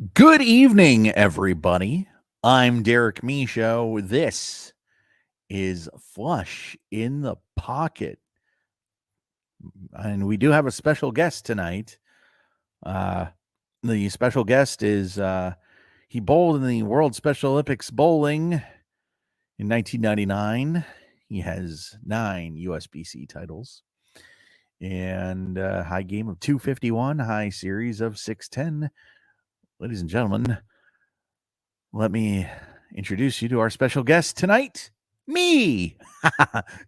Good evening, everybody. I'm Derek Michaud. This is Flush in the Pocket. And we do have a special guest tonight. Uh, the special guest is he bowled in the World Special Olympics bowling in 1999. He has 9 USBC titles and high game of 251, high series of 610. Ladies and gentlemen, let me introduce you to our special guest tonight, me.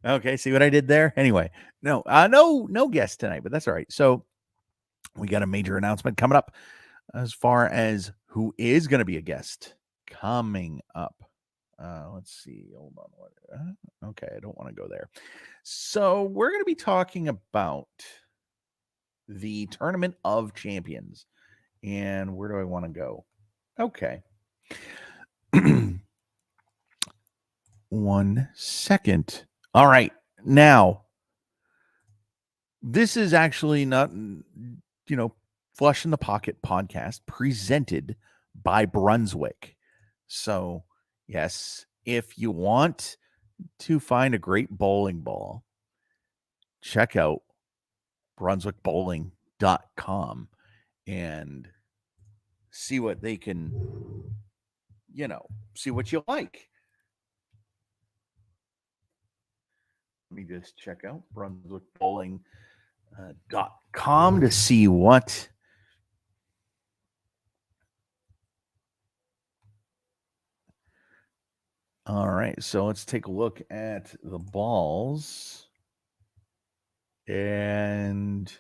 Okay, see what I did there? Anyway, no guest tonight, but that's all right. So we got a major announcement coming up as far as who is going to be a guest coming up. Let's see. Hold on. Okay, I don't want to go there. So we're going to be talking about the Tournament of Champions. And where do I want to go? Okay. 1 second. All right. Now, this is actually not, Flush in the Pocket podcast presented by Brunswick. So, yes, if you want to find a great bowling ball, check out brunswickbowling.com and see what they can, see what you like. Let me just check out brunswickbowling.com to see what all right, so let's take a look at the balls. And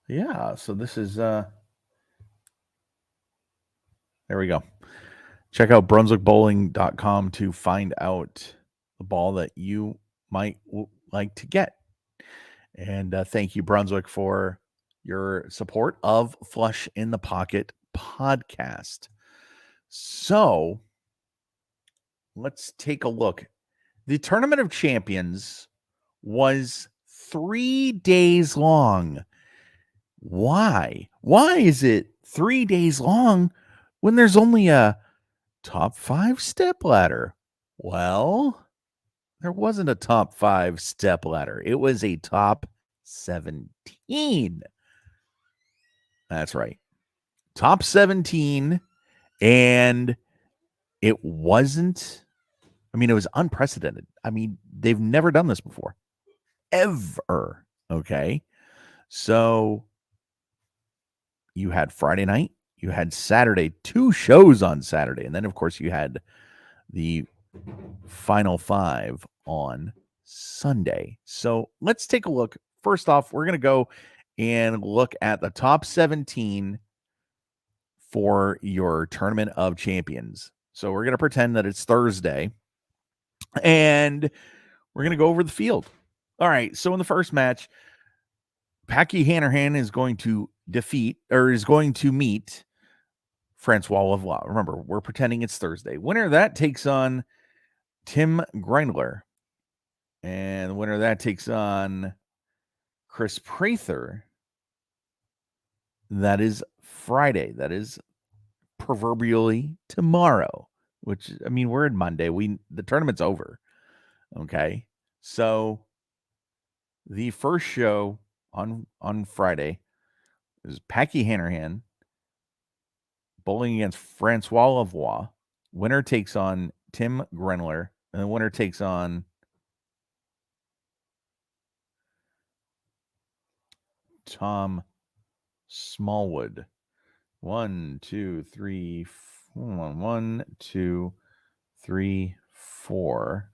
yeah, so this is there we go. Check out brunswickbowling.com to find out the ball that you might like to get. And thank you, Brunswick, for your support of Flush in the Pocket podcast. So let's take a look. The Tournament of Champions was 3 days long. Why? Why is it 3 days long when there's only a top 5 step ladder? Well, there wasn't a top 5 step ladder. It was a top 17. That's right. Top 17. And it wasn't, it was unprecedented. They've never done this before. Ever. Okay. So you had Friday night, you had Saturday, 2 shows on Saturday. And then, of course, you had the final 5 on Sunday. So let's take a look. First off, we're going to go and look at the top 17 for your Tournament of Champions. So we're going to pretend that it's Thursday and we're going to go over the field. All right. So in the first match, Packy Hanrahan is going to meet Francois Lavoie. Remember, we're pretending it's Thursday. Winner of that takes on Tim Grindler. And the winner of that takes on Chris Prather. That is Friday. That is proverbially tomorrow, which, we're in Monday. The tournament's over. Okay. So the first show on Friday is Packy Hanrahan bowling against Francois Lavoie. Winner takes on Tim Grindler, and the winner takes on Tom Smallwood. 1, 2, 3, 1, 2, 3, 4.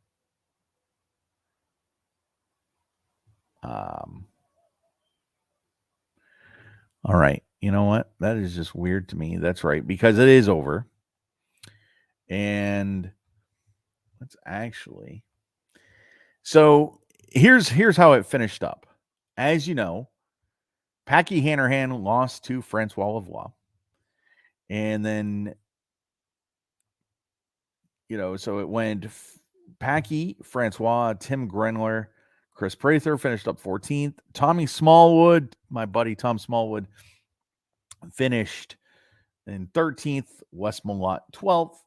All right. You know what? That is just weird to me. That's right, because it is over. And let's actually. So here's how it finished up. As you know, Packy Hanrahan lost to Francois Lavoie. And then, so it went Packy, Francois, Tim Grindler, Chris Prather finished up 14th. Tommy Smallwood, my buddy Tom Smallwood, finished And 13th, Wes Malott 12th.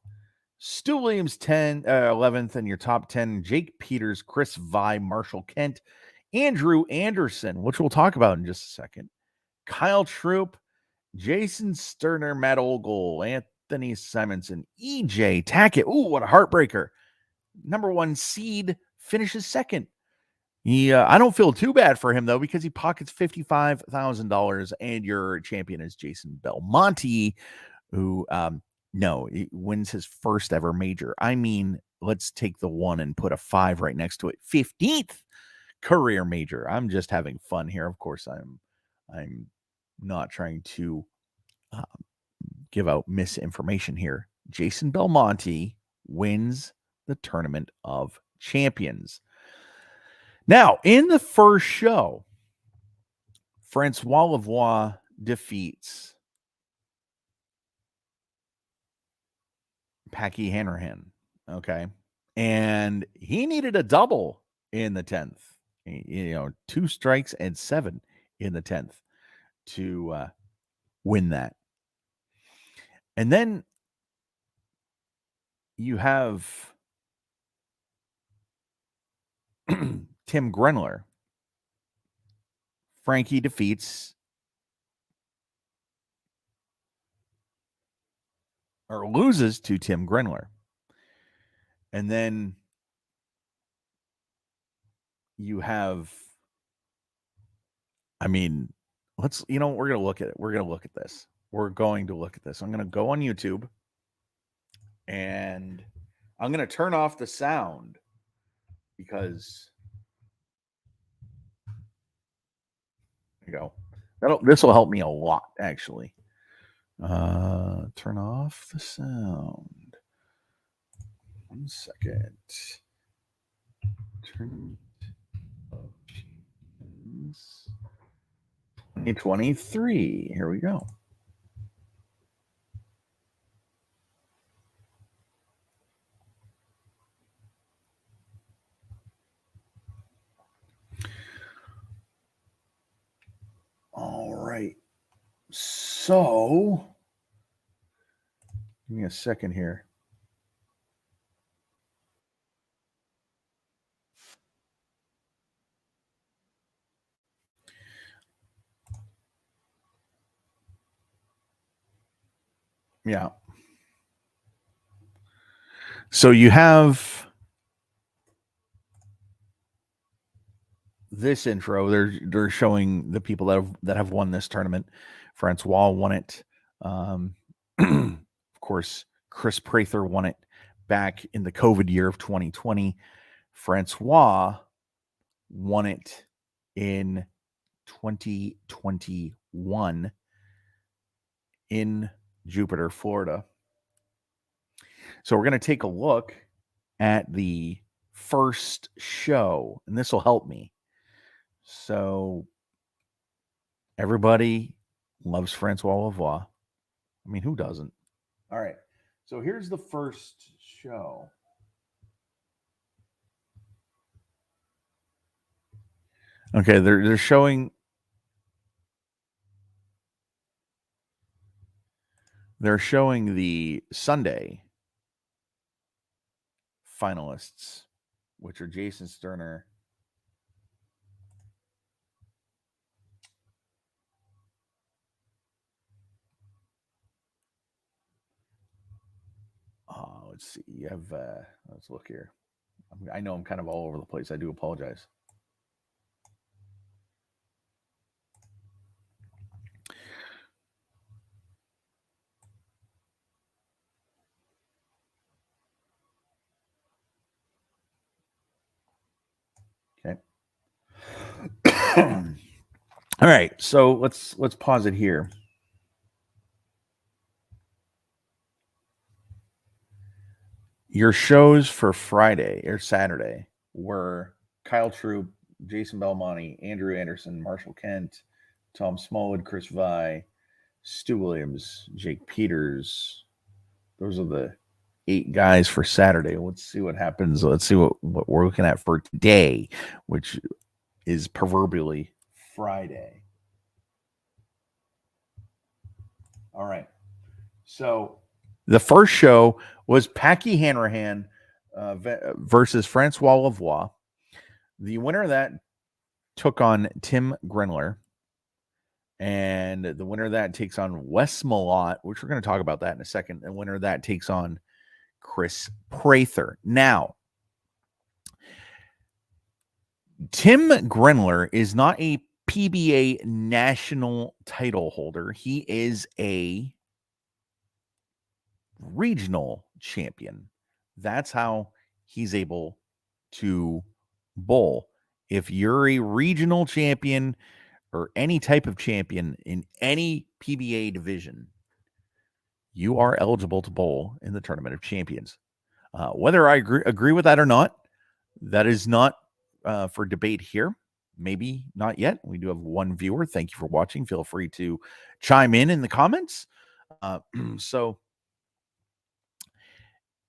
Stu Williams 11th in your top 10. Jake Peters, Chris Vi, Marshall Kent, Andrew Anderson, which we'll talk about in just a second. Kyle Troop, Jason Sterner, Matt Ogle, Anthony Simonson, EJ Tackett. Ooh, what a heartbreaker. Number 1 seed finishes second. I don't feel too bad for him, though, because he pockets $55,000, and your champion is Jason Belmonte, who, he wins his first ever major. I mean, let's take the 1 and put a 5 right next to it. 15th career major. I'm just having fun here. Of course, I'm not trying to give out misinformation here. Jason Belmonte wins the Tournament of Champions. Now, in the first show, Francois Lavoie defeats Packy Hanrahan. Okay. And he needed a double in the 10th. 2 strikes and 7 in the 10th to win that. And then you have Tim Grenler. Frankie defeats or loses to Tim Grenler. And then you have, we're going to look at it. We're going to look at this. We're going to look at this. I'm going to go on YouTube and I'm going to turn off the sound because there you go. This will help me a lot, actually. Turn off the sound. 1 second. Turn 2023. Here we go. All right. So, give me a second here. Yeah. So you have this intro. They're showing the people that have won this tournament. Francois won it. Of course, Chris Prather won it back in the COVID year of 2020. Francois won it in 2021 in Jupiter, Florida. So we're going to take a look at the first show, and this will help me. So everybody loves Francois Lavoie. I mean, who doesn't? All right. So here's the first show. Okay, they're showing the Sunday finalists, which are Jason Sterner, let's see. You have let's look here. I know I'm kind of all over the place. I do apologize. Okay. All right. So let's pause it here. Your shows for Friday or Saturday were Kyle Troop, Jason Belmonte, Andrew Anderson, Marshall Kent, Tom Smallwood, Chris Vi, Stu Williams, Jake Peters. Those are the 8 guys for Saturday. Let's see what happens. Let's see what we're looking at for today, which is proverbially Friday. All right. So the first show was Packy Hanrahan versus Francois Lavoie. The winner of that took on Tim Grenler. And the winner of that takes on Wes Malott, which we're going to talk about that in a second. The winner of that takes on Chris Prather. Now, Tim Grenler is not a PBA national title holder. He is a regional champion. That's how he's able to bowl. If you're a regional champion or any type of champion in any PBA division, you are eligible to bowl in the Tournament of Champions. Whether I agree with that or not, that is not for debate here. Maybe not yet. We do have one viewer. Thank you for watching. Feel free to chime in the comments. So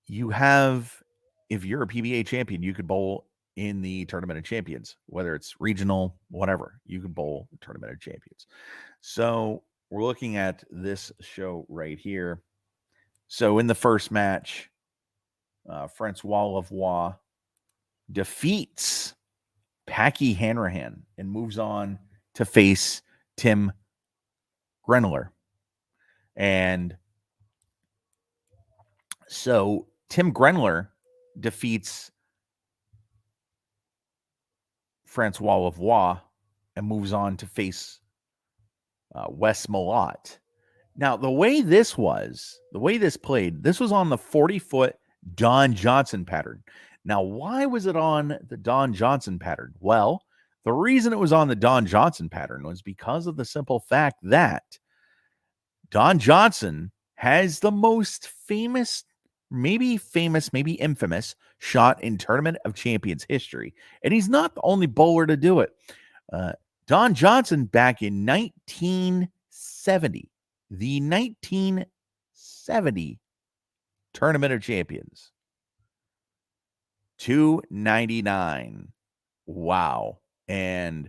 you have, if you're a PBA champion, you could bowl in the Tournament of Champions, whether it's regional, whatever, you can bowl the Tournament of Champions. So we're looking at this show right here. So in the first match, Francois Lavoie defeats Packy Hanrahan and moves on to face Tim Grenler. And so Tim Grenler defeats Francois Lavoie and moves on to face Wes Malott. Now, the way this played, this was on the 40-foot Don Johnson pattern. Now, why was it on the Don Johnson pattern? Well, the reason it was on the Don Johnson pattern was because of the simple fact that Don Johnson has the most famous, maybe infamous shot in Tournament of Champions history. And he's not the only bowler to do it. Don Johnson, back in 1970, the 1970 Tournament of Champions, 299. Wow. And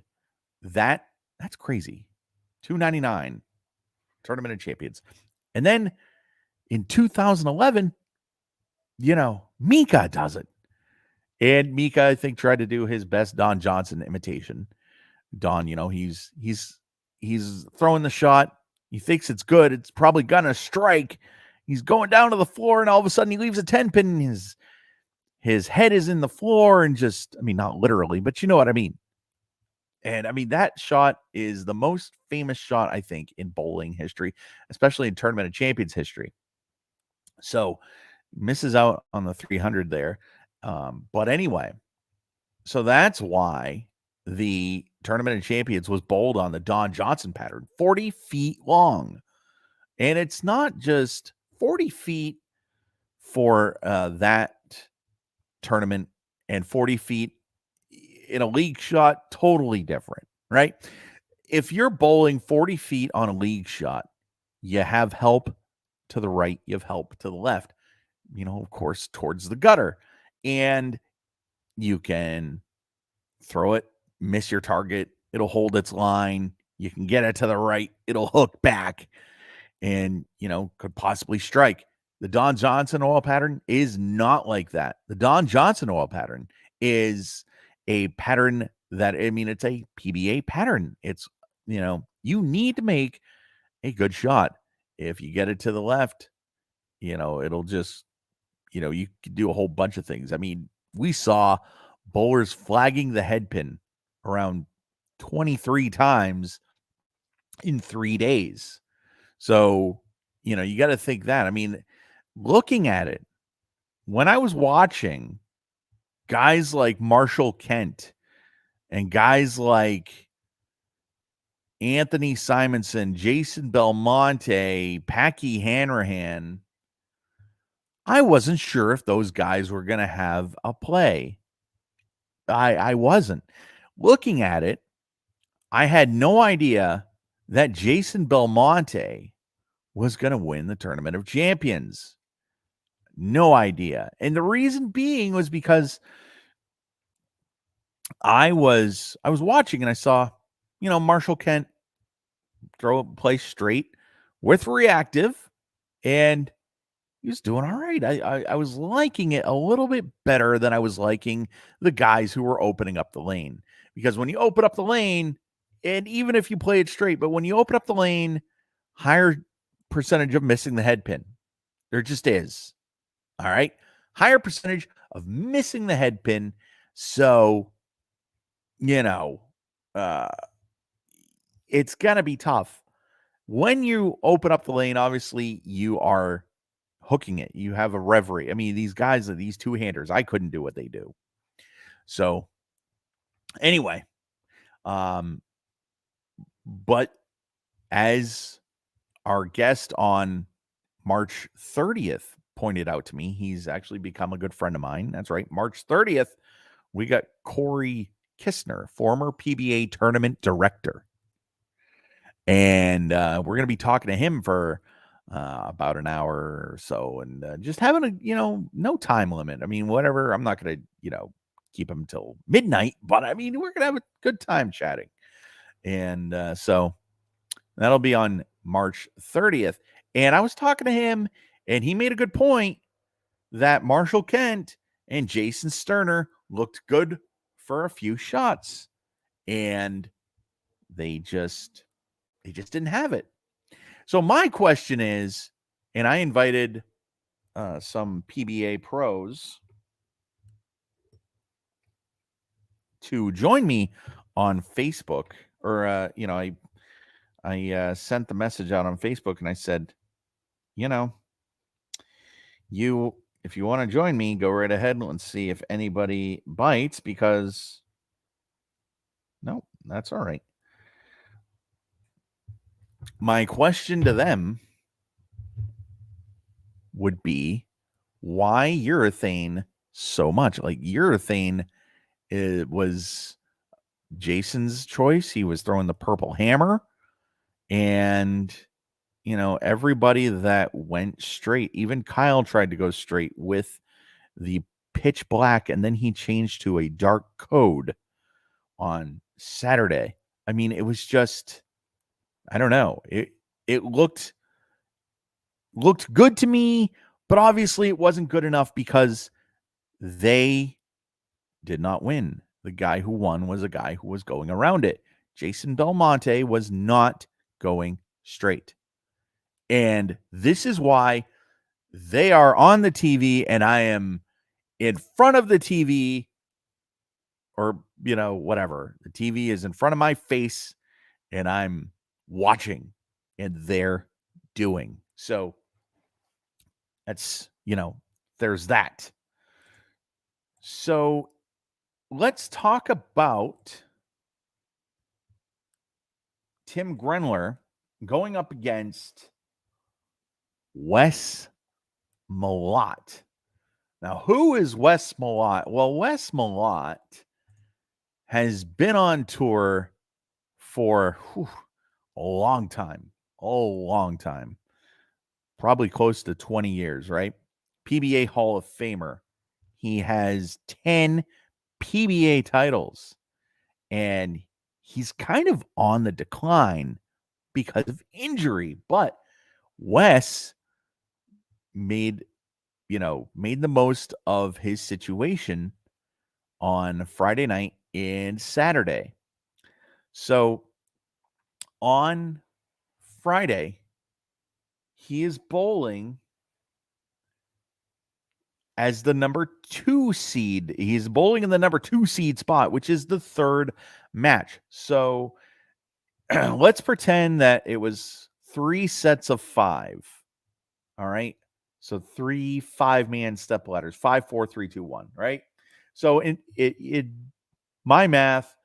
that's crazy. 299 Tournament of Champions. And then in 2011, Mika does it. And Mika, I think, tried to do his best Don Johnson imitation. Don, he's throwing the shot. He thinks it's good. It's probably gonna strike. He's going down to the floor, and all of a sudden he leaves a 10-pin. His head is in the floor, and not literally, but you know what I mean. And that shot is the most famous shot, I think, in bowling history, especially in Tournament of Champions history. So misses out on the 300 there. But anyway, so that's why the Tournament of Champions was bowled on the Don Johnson pattern, 40 feet long. And it's not just 40 feet for that tournament and 40 feet in a league shot, totally different, right? If you're bowling 40 feet on a league shot, you have help to the right, you have help to the left, of course, towards the gutter. And you can throw it, miss your target, it'll hold its line. You can get it to the right, it'll hook back and, could possibly strike. The Don Johnson oil pattern is not like that. The Don Johnson oil pattern is a pattern that, it's a PBA pattern. It's, you need to make a good shot. If you get it to the left, it'll just, you can do a whole bunch of things. We saw bowlers flagging the head pin around 23 times in 3 days. So, you got to think that. Looking at it, when I was watching guys like Marshall Kent and guys like Anthony Simonson, Jason Belmonte, Packy Hanrahan, I wasn't sure if those guys were going to have a play. I wasn't. Looking at it, I had no idea that Jason Belmonte was going to win the Tournament of Champions. No idea. And the reason being was because I was watching and I saw, Marshall Kent play straight with reactive, and he was doing all right. I was liking it a little bit better than I was liking the guys who were opening up the lane. Because when you open up the lane, and even if you play it straight, but when you open up the lane, higher percentage of missing the head pin. There just is. All right. Higher percentage of missing the head pin. So, you know, uh, it's going to be tough. When you open up the lane, obviously you are hooking it. You have a reverie. I mean, these guys are these two-handers. I couldn't do what they do. So, anyway, but as our guest on March 30th pointed out to me, he's actually become a good friend of mine. That's right. March 30th, we got Corey Kistner, former PBA tournament director. And we're going to be talking to him for about an hour or so and just having a, no time limit. I mean, whatever. I'm not going to, keep him till midnight, but I mean, we're going to have a good time chatting. And so that'll be on March 30th. And I was talking to him, and he made a good point that Marshall Kent and Jason Sterner looked good for a few shots. And they just didn't have it. So my question is, and I invited some PBA pros to join me on Facebook, or I sent the message out on Facebook, and I said, if you want to join me, go right ahead and see if anybody bites, because no, that's all right. My question to them would be, why urethane so much? Like, urethane, it was Jason's choice. He was throwing the purple hammer, and everybody that went straight, even Kyle tried to go straight with the pitch black, and then he changed to a dark code on Saturday. I mean, it was just, I don't know. It looked good to me, but obviously it wasn't good enough because they did not win. The guy who won was a guy who was going around it. Jason Belmonte was not going straight. And this is why they are on the TV and I am in front of the TV, or, whatever. The TV is in front of my face and I'm watching and they're doing. So that's, there's that. So let's talk about Tim Grenler going up against Wes Malott. Now, who is Wes Malott? Well, Wes Malott has been on tour for a long time. Probably close to 20 years, right? PBA Hall of Famer. He has 10 PBA titles, and he's kind of on the decline because of injury. But Wes made the most of his situation on Friday night and Saturday. So on Friday, he is bowling as the number 2 seed. He's bowling in the number 2 seed spot, which is the third match. So let's pretend that it was 3 sets of 5. All right. So 3 5-man step ladders, 5, 4, 3, 2, 1. Right. So in my math,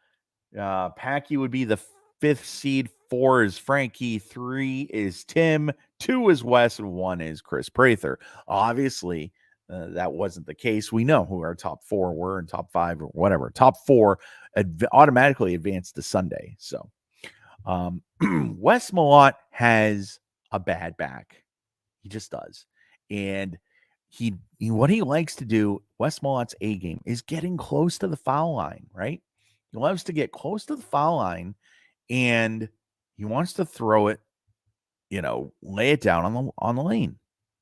Packy would be the 5th seed. 4 is Frankie. 3 is Tim. 2 is Wes. And 1 is Chris Prather. Obviously, that wasn't the case. We know who our top 4 were, and top 5 or whatever. Top 4 automatically advanced to Sunday. So Wes Malott has a bad back. He just does. And he what he likes to do, Wes Malott's A game, is getting close to the foul line, right? He loves to get close to the foul line, and he wants to throw it, lay it down on the lane.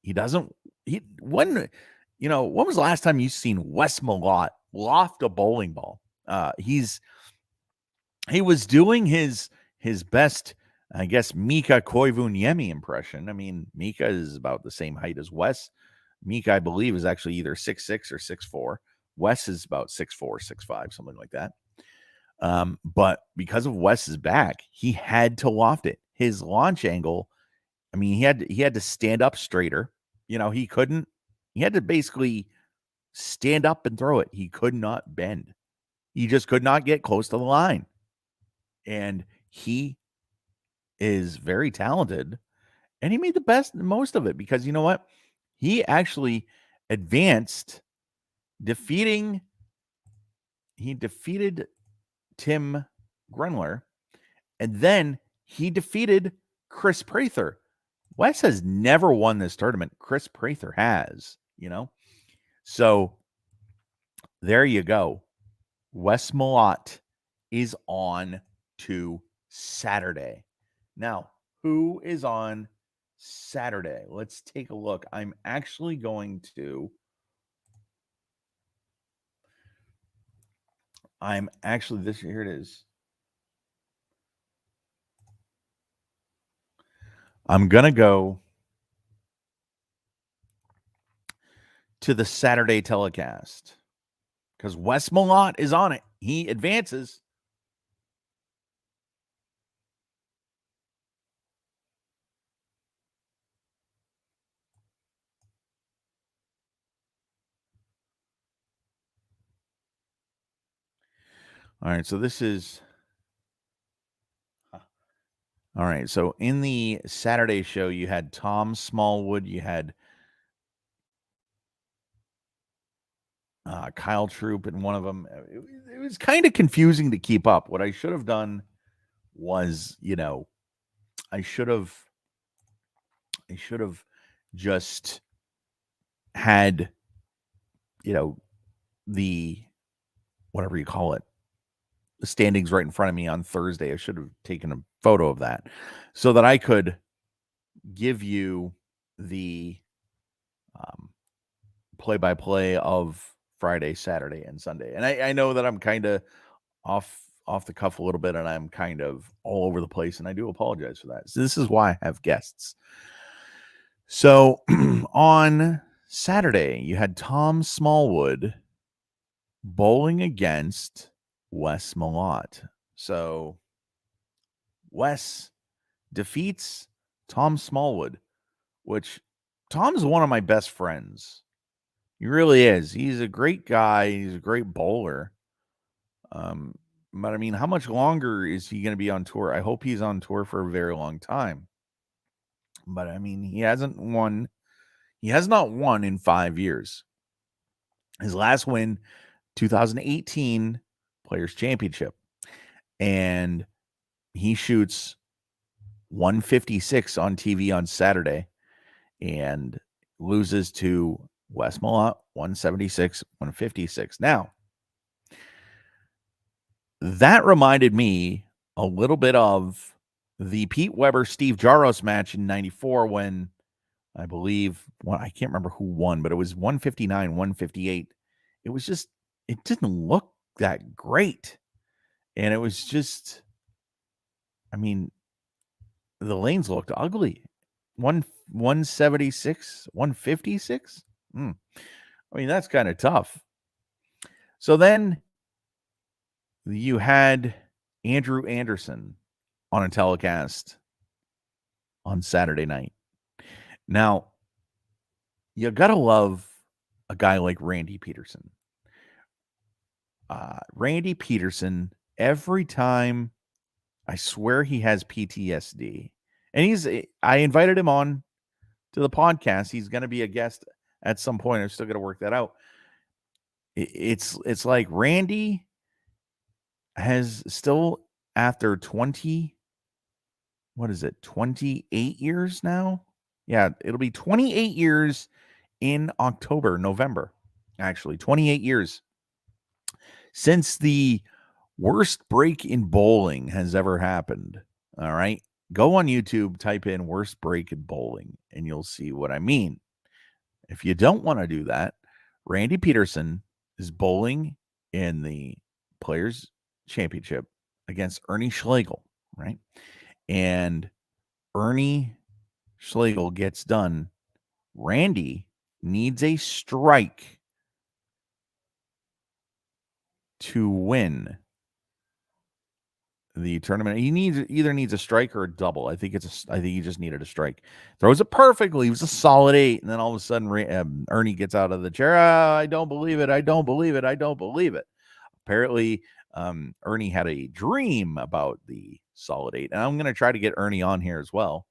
He doesn't. When was the last time you seen Wes Malott loft a bowling ball? He was doing his best, I guess, Mika Koivuniemi impression. I mean, Mika is about the same height as Wes. Mika, I believe, is actually either 6'6" or 6'4". Wes is about 6'4", 6'5", something like that. But because of Wes's back, he had to loft it. His launch angle, I mean, he had to stand up straighter. He had to basically stand up and throw it. He could not bend. He just could not get close to the line. And he is very talented, and he made most of it, because you know what? He actually advanced, defeated Tim Grenler, and then he defeated Chris Prather. Wes has never won this tournament. Chris Prather has, So there you go. Wes Malott is on to Saturday. Now, who is on Saturday? Let's take a look. I'm actually going to. Here it is. I'm going to go to the Saturday telecast because Wes Malott is on it. He advances. All right, so this is. All right, so in the Saturday show, you had Tom Smallwood, you had Kyle Troop in one of them. It was kind of confusing to keep up. What I should have done was, I should have just had, the whatever you call it, the standings right in front of me on Thursday. I should have taken a photo of that so that I could give you the play-by-play of Friday, Saturday, and Sunday. And I know that I'm kind of off the cuff a little bit, and I'm kind of all over the place, and I do apologize for that. So this is why I have guests. So on Saturday, you had Tom Smallwood bowling against Wes Malott. So Wes defeats Tom Smallwood, which Tom's one of my best friends. He really is. He's a great guy. He's a great bowler. But I mean, how much longer is he going to be on tour? I hope he's on tour for a very long time. But I mean, he has not won in 5 years. His last win, 2018 Players Championship. And he shoots 156 on TV on Saturday and loses to Wes Malott, 176, 156. Now, that reminded me a little bit of the Pete Weber Steve Jaros match in 94 when I believe, I can't remember who won, but it was 159, 158. It was just, it didn't look that great. And it was just, I mean, the lanes looked ugly. 176, 156. I mean, that's kind of tough. So then you had Andrew Anderson on a telecast on Saturday night. Now, you got to love a guy like Randy Peterson. Randy Peterson, every time, I swear he has PTSD. And I invited him on to the podcast. He's going to be a guest at some point. I'm still going to work that out. It's like Randy has still, after 28 years now? Yeah, it'll be 28 years in November, actually. 28 years since the worst break in bowling has ever happened. All right. Go on YouTube, type in worst break in bowling, and you'll see what I mean. If you don't want to do that, Randy Peterson is bowling in the Players Championship against Ernie Schlegel, right? And Ernie Schlegel gets done. Randy needs a strike to win the tournament. He either needs a strike or a double. I think he just needed a strike. Throws it perfectly. He was a solid 8, and then all of a sudden Ernie gets out of the chair. I don't believe it. I don't believe it. I don't believe it. Apparently, Ernie had a dream about the solid 8, and I'm going to try to get Ernie on here as well,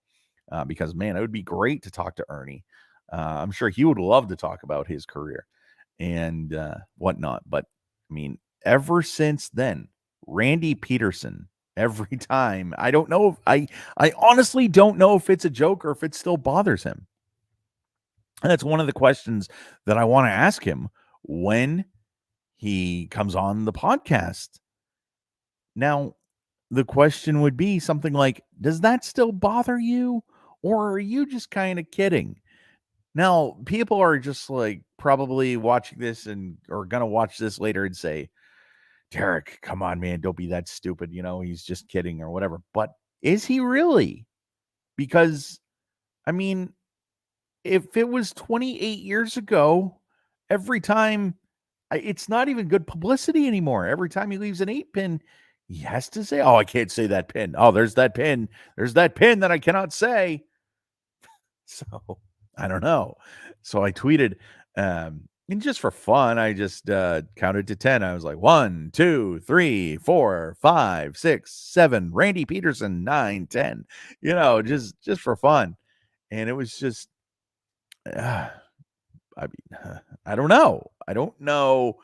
because man, it would be great to talk to Ernie. I'm sure he would love to talk about his career and whatnot. But I mean, ever since then, Randy Peterson, every time, I don't know. I honestly don't know if it's a joke or if it still bothers him. And that's one of the questions that I want to ask him when he comes on the podcast. Now, the question would be something like, does that still bother you? Or are you just kind of kidding? Now, people are just like probably watching this and or gonna watch this later and say, Derek, come on, man, don't be that stupid. He's just kidding or whatever. But is he really? Because, I mean, if it was 28 years ago, every time it's not even good publicity anymore. Every time he leaves an 8-pin, he has to say, oh, I can't say that pin. Oh, there's that pin. There's that pin that I cannot say. So I don't know. So I tweeted, and just for fun, I just counted to 10. I was like, 1, 2, 3, 4, 5, 6, 7. Randy Peterson, 9, 10. Just for fun. And it was just, I mean, I don't know. I don't know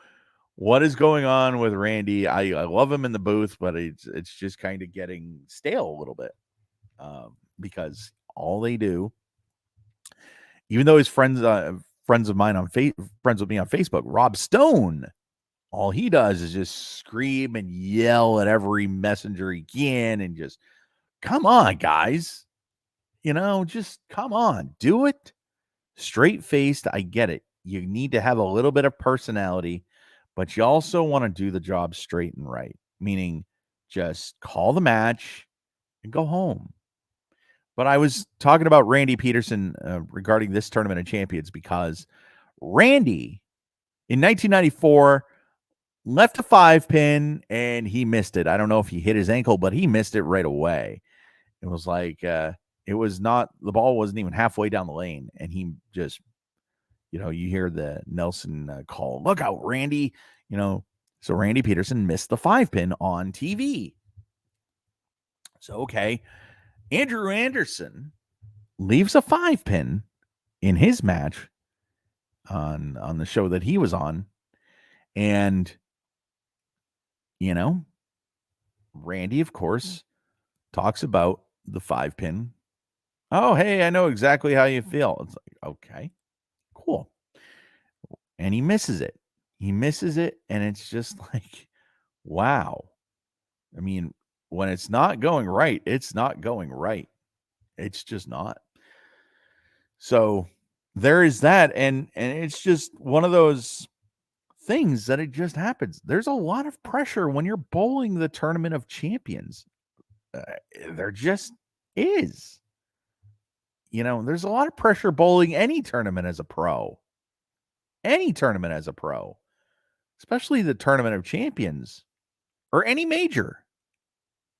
what is going on with Randy. I love him in the booth, but it's just kind of getting stale a little bit, because all they do, even though his friends of mine friends with me on Facebook, Rob Stone, all he does is just scream and yell at every messenger he can and just, come on, guys. Just come on, do it. Straight faced, I get it. You need to have a little bit of personality, but you also want to do the job straight and right, meaning just call the match and go home. But I was talking about Randy Peterson regarding this Tournament of Champions because Randy in 1994 left a 5-pin and he missed it. I don't know if he hit his ankle, but he missed it right away. It was like it was not, the ball wasn't even halfway down the lane, and he just, you hear the Nelson call, look out, Randy. So Randy Peterson missed the 5-pin on TV. So okay, Andrew Anderson leaves a 5-pin in his match on the show that he was on, and Randy, of course, talks about the 5-pin. Oh, hey, I know exactly how you feel. It's like, okay, cool. And he misses it. And it's just like, wow. I mean, when it's not going right, it's not going right. It's just not. So there is that, and it's just one of those things that it just happens. There's a lot of pressure when you're bowling the Tournament of Champions. There just is. There's a lot of pressure bowling any tournament as a pro. Any tournament as a pro, especially the Tournament of Champions or any major.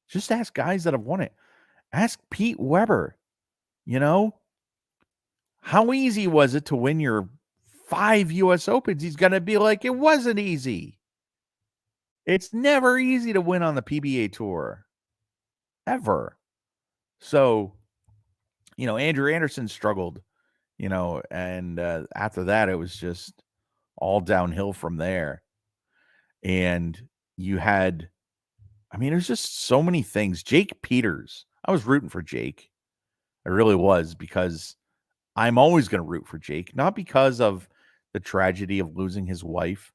Just ask guys that have won it. Ask Pete Weber, how easy was it to win your 5 US Opens? He's going to be like, it wasn't easy. It's never easy to win on the PBA Tour. Ever. So, Andrew Anderson struggled, and after that, it was just all downhill from there. And you had, there's just so many things. Jake Peters. I was rooting for Jake. I really was, because I'm always going to root for Jake, not because of the tragedy of losing his wife,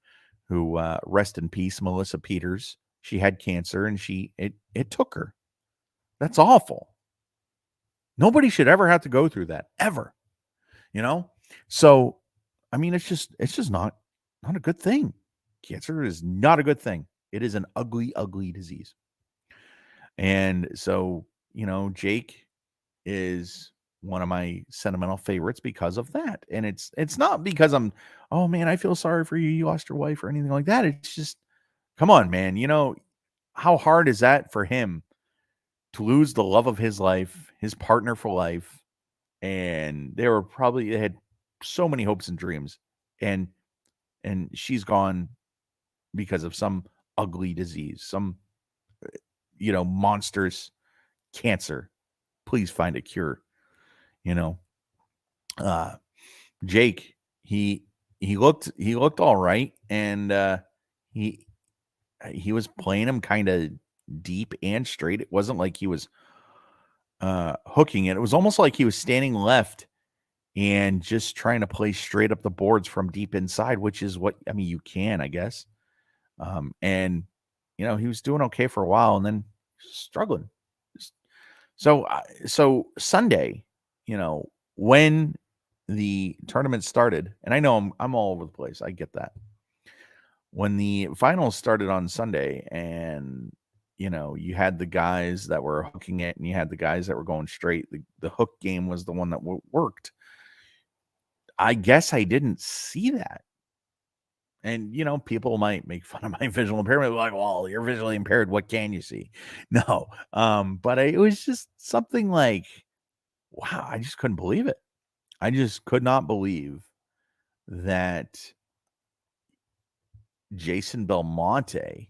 who rest in peace, Melissa Peters. She had cancer and it took her. That's awful. Nobody should ever have to go through that, ever. So I mean, it's just not a good thing. Cancer is not a good thing. It is an ugly, ugly disease. And so, Jake is one of my sentimental favorites because of that. And it's not because oh man, I feel sorry for you. You lost your wife or anything like that. It's just, come on, man. How hard is that for him to lose the love of his life, his partner for life? And they had so many hopes and dreams. And she's gone because of some ugly disease, some monstrous cancer. Please find a cure. Jake, he looked all right, and he was playing him kind of deep and straight. It wasn't like he was hooking it. It was almost like he was standing left and just trying to play straight up the boards from deep inside, which is what, I mean, you can, I guess. And he was doing okay for a while, and then struggling. So Sunday, when the tournament started, and I know I'm all over the place. I get that. When the finals started on Sunday, and you had the guys that were hooking it, and you had the guys that were going straight. The hook game was the one that worked. I guess I didn't see that. And, people might make fun of my visual impairment. Like, well, you're visually impaired. What can you see? No. But it was just something like, wow, I just couldn't believe it. I just could not believe that Jason Belmonte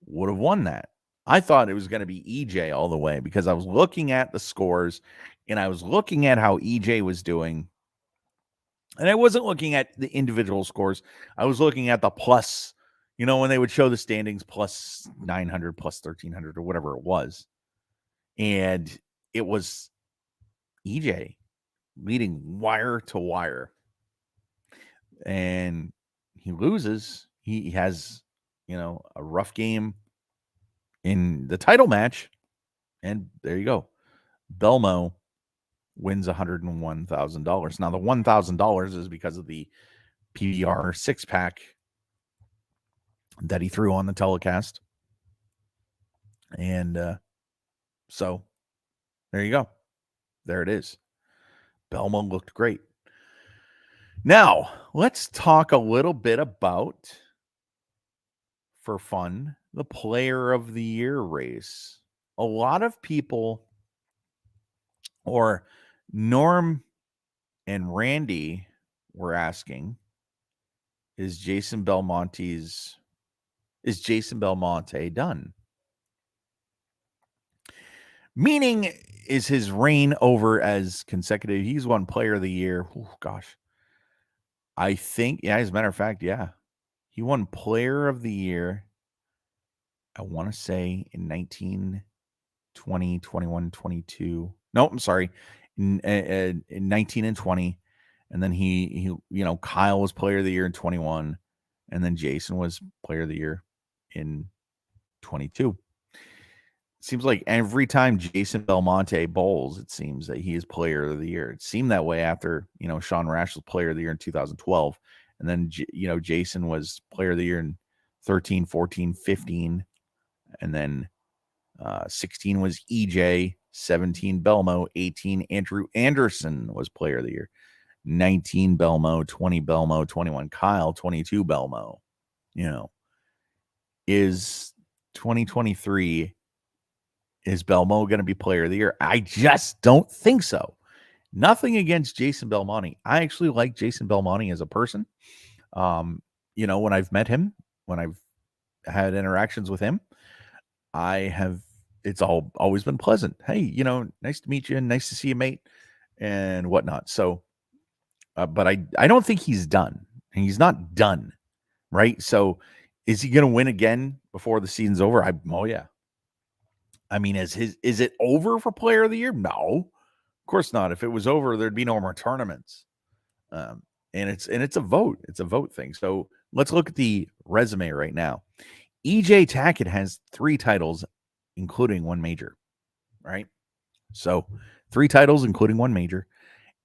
would have won that. I thought it was going to be EJ all the way because I was looking at the scores and I was looking at how EJ was doing. And I wasn't looking at the individual scores. I was looking at the plus, when they would show the standings, plus 900, plus 1,300 or whatever it was. And it was EJ leading wire to wire. And he loses. He has, a rough game in the title match. And there you go. Belmo wins $101,000. Now, the $1,000 is because of the PBR 6-pack that he threw on the telecast. And so there you go. There it is. Belmo looked great. Now, let's talk a little bit about, for fun, the Player of the Year race. A lot of people, or Norm and Randy, were asking, is Jason Belmonte done? Meaning, is his reign over as consecutive? He's won Player of the Year. Oh, gosh. I think, as a matter of fact, yeah. He won Player of the Year, I want to say, in 19, 20, 21, 22. No, I'm sorry. In 19 and 20. And then he Kyle was Player of the Year in 21. And then Jason was Player of the Year in 22. Seems like every time Jason Belmonte bowls, it seems that he is Player of the Year. It seemed that way after, Sean Rash was Player of the Year in 2012. And then, Jason was Player of the Year in 13, 14, 15. And then 16 was EJ, 17 Belmo, 18 Andrew Anderson was Player of the Year, 19 Belmo, 20 Belmo, 21 Kyle, 22 Belmo. Is 2023, is Belmo going to be Player of the Year? I just don't think so. Nothing against Jason Belmonte. I actually like Jason Belmonte as a person. When I've met him, when I've had interactions with him, it's always been pleasant. Hey, nice to meet you and nice to see you, mate, and whatnot. So, but I don't think he's done. He's not done, right? So, is he going to win again before the season's over? Oh yeah. I mean, is it over for Player of the Year? No, of course not. If it was over, there'd be no more tournaments. And it's a vote. It's a vote thing. So let's look at the resume right now. EJ Tackett has 3 titles, including 1 major, right? So 3 titles, including 1 major.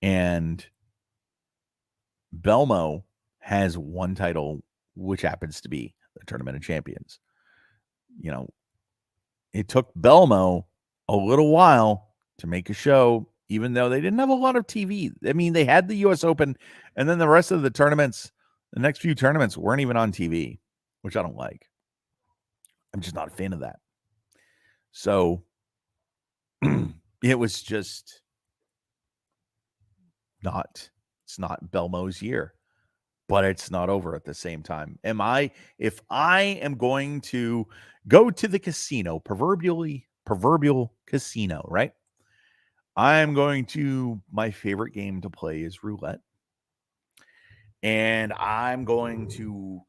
And Belmo has one title, which happens to be the Tournament of Champions. You know, it took Belmo a little while to make a show, even though they didn't have a lot of TV. I mean, they had the US Open, and then the rest of the tournaments, the next few tournaments weren't even on TV, which I don't like. I'm just not a fan of that. So it was just it's not Belmo's year, but it's not over at the same time. If I am going to go to the casino, proverbial casino, right? I'm going to, my favorite game to play is roulette. And I'm going to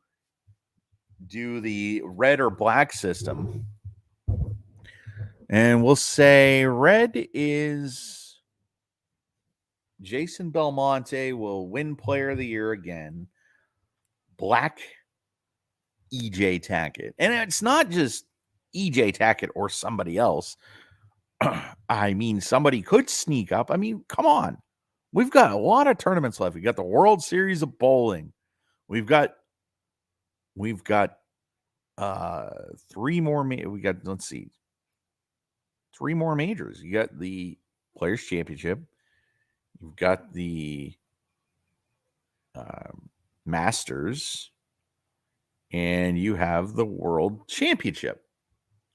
do the red or black system. And we'll say red is Jason Belmonte will win Player of the Year again. Black, EJ Tackett. And it's not just EJ Tackett or somebody else. I mean, somebody could sneak up. I mean, come on. We've got a lot of tournaments left. We got the World Series of Bowling. We've got three more. Let's see, 3 more majors. You got the Players Championship. You've got the Masters, and you have the World Championship.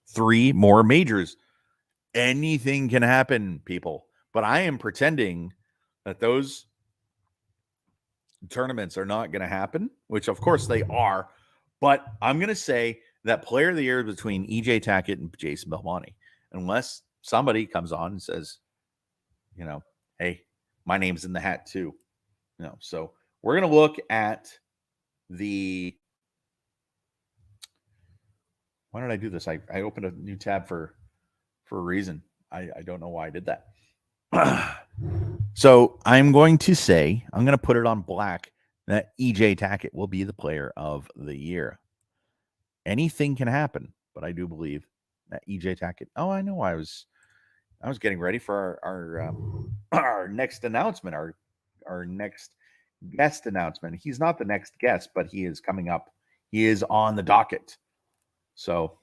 3 more majors. Anything can happen, people. But I am pretending that those tournaments are not going to happen, which of course they are. But I'm going to say that Player of the Year between EJ Tackett and Jason Belmonte, unless somebody comes on and says, hey, my name's in the hat too. So we're going to look at the. Why did I do this? I opened a new tab for a reason. I don't know why I did that. So I'm going to put it on black that EJ Tackett will be the Player of the Year. Anything can happen, but I do believe that EJ Tackett. Oh, I know. I was getting ready for our next announcement, our next guest announcement. He's not the next guest, but he is coming up. He is on the docket. So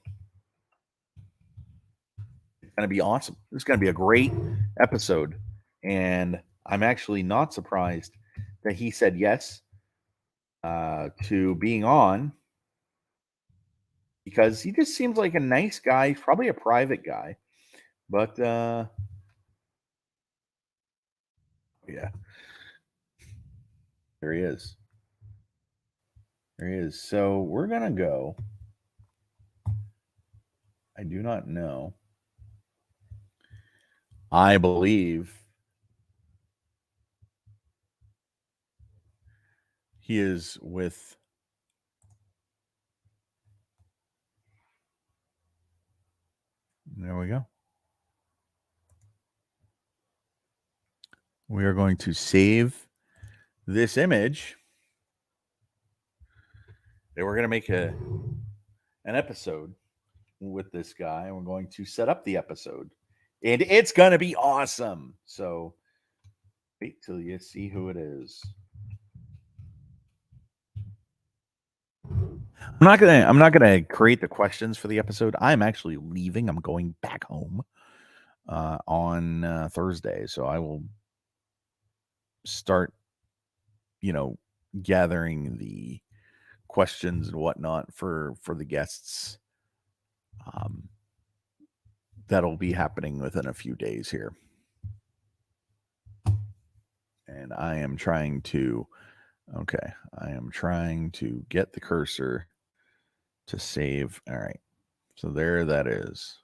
it's going to be awesome. It's going to be a great episode. And I'm actually not surprised that he said yes to being on, because he just seems like a nice guy. He's probably a private guy. But yeah. There he is. So we're going to go. I do not know. I believe he is with. There we go. We are going to save this image. And we're going to make an episode with this guy, and we're going to set up the episode. And it's going to be awesome. So wait till you see who it is. I'm not gonna create the questions for the episode. I'm actually leaving. I'm going back home on Thursday, so I will start, gathering the questions and whatnot for the guests. That'll be happening within a few days here, and I am trying to get the cursor to save. All right. So there that is.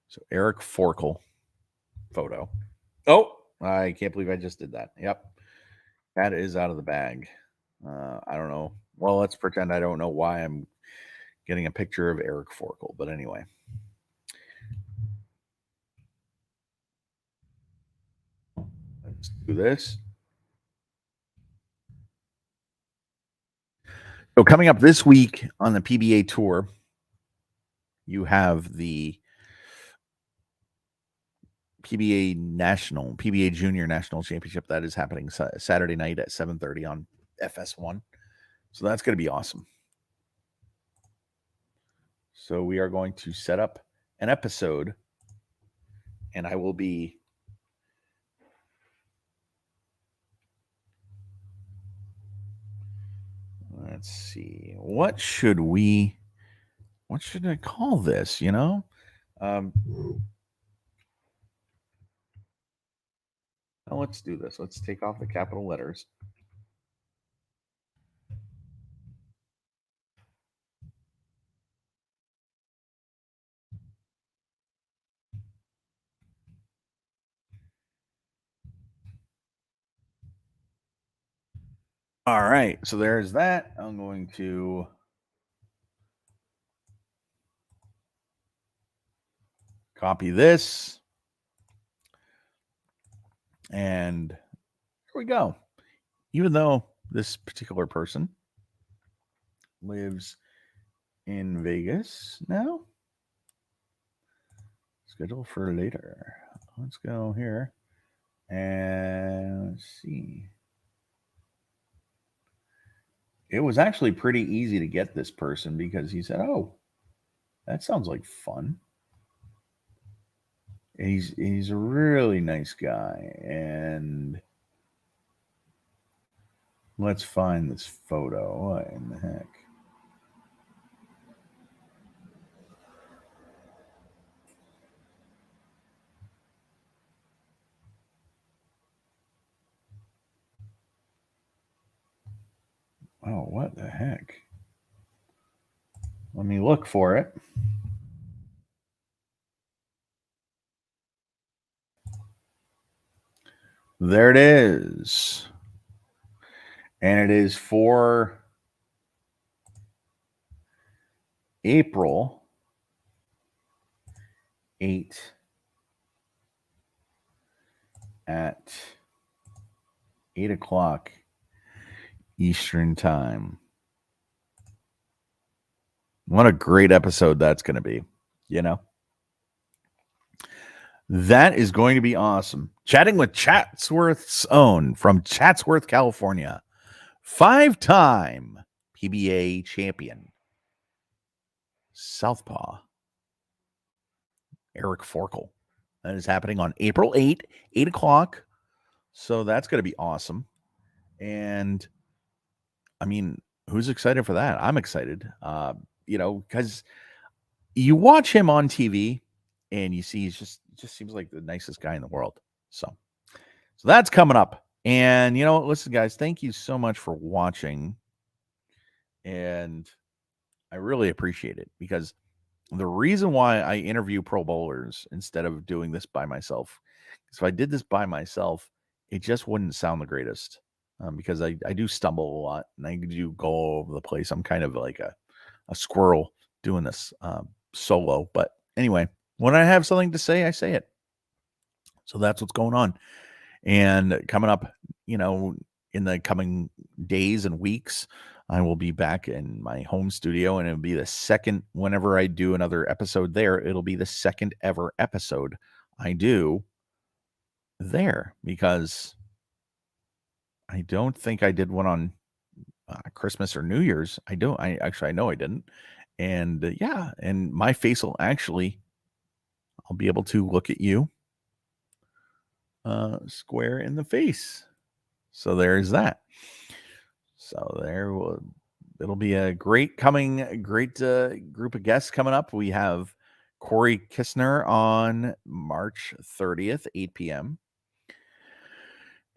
So Eric Forkel photo. Oh, I can't believe I just did that. Yep. That is out of the bag. I don't know. Well, let's pretend I don't know why I'm getting a picture of Eric Forkel. But anyway. Let's do this. So coming up this week on the PBA Tour, you have the PBA Junior National Championship that is happening Saturday night at 7:30 on FS1. So that's going to be awesome. So we are going to set up an episode, and I will be let's see. What should I call this, you know? Now let's do this. Let's take off the capital letters. All right, so there's that. I'm going to copy this, and here we go. Even though this particular person lives in Vegas now, schedule for later. Let's go here and let's see. It was actually pretty easy to get this person because he said, "Oh, that sounds like fun." He's a really nice guy, and let's find this photo. What in the heck? Oh, what the heck? Let me look for it. There it is. And it is for April 8 at 8 o'clock Eastern Time. What a great episode that's going to be, you know? That is going to be awesome. Chatting with Chatsworth's own from Chatsworth, California. 5-time PBA champion. Southpaw. Eric Forkel. That is happening on April 8, 8 o'clock. So that's going to be awesome. And I mean, who's excited for that? I'm excited. You know, because you watch him on TV and you see he just seems like the nicest guy in the world. So that's coming up. And you know what? Listen, guys, thank you so much for watching. And I really appreciate it because the reason why I interview pro bowlers instead of doing this by myself is if I did this by myself, it just wouldn't sound the greatest because I do stumble a lot and I do go all over the place. I'm kind of like a squirrel doing this solo. But anyway, when I have something to say, I say it. So that's what's going on. And coming up, you know, in the coming days and weeks, I will be back in my home studio, and it'll be the second, whenever I do another episode there, it'll be the second ever episode I do there because I don't think I did one on Christmas or New Year's. I know I didn't. And yeah, and my face will actually, I'll be able to look at you square in the face. So there's that. So it'll be a great group of guests coming up. We have Corey Kistner on March 30th, 8 p.m.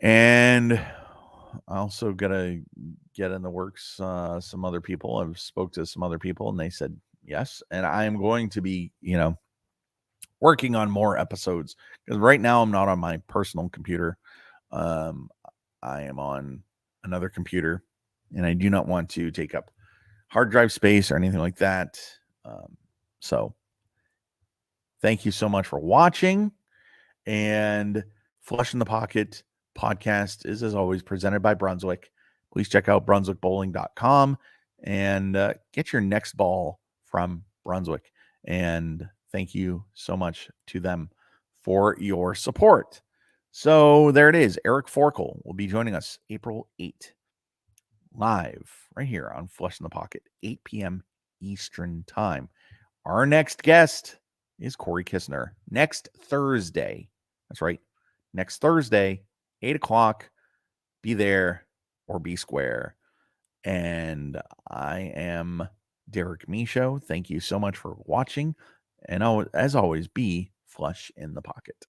And also gonna get in the works some other people. I've spoke to some other people and they said yes. And I am going to be, you know, working on more episodes because right now I'm not on my personal computer. I am on another computer and I do not want to take up hard drive space or anything like that. So thank you so much for watching. And Flush in the Pocket podcast is, as always, presented by Brunswick. Please check out brunswickbowling.com and get your next ball from Brunswick. And thank you so much to them for your support. So there it is. Eric Forkel will be joining us April 8th, live right here on Flush in the Pocket, 8 p.m. Eastern Time. Our next guest is Corey Kistner next Thursday. That's right. Next Thursday, 8 o'clock. Be there or be square. And I am Derek Michaud. Thank you so much for watching. And as always, be flush in the pocket.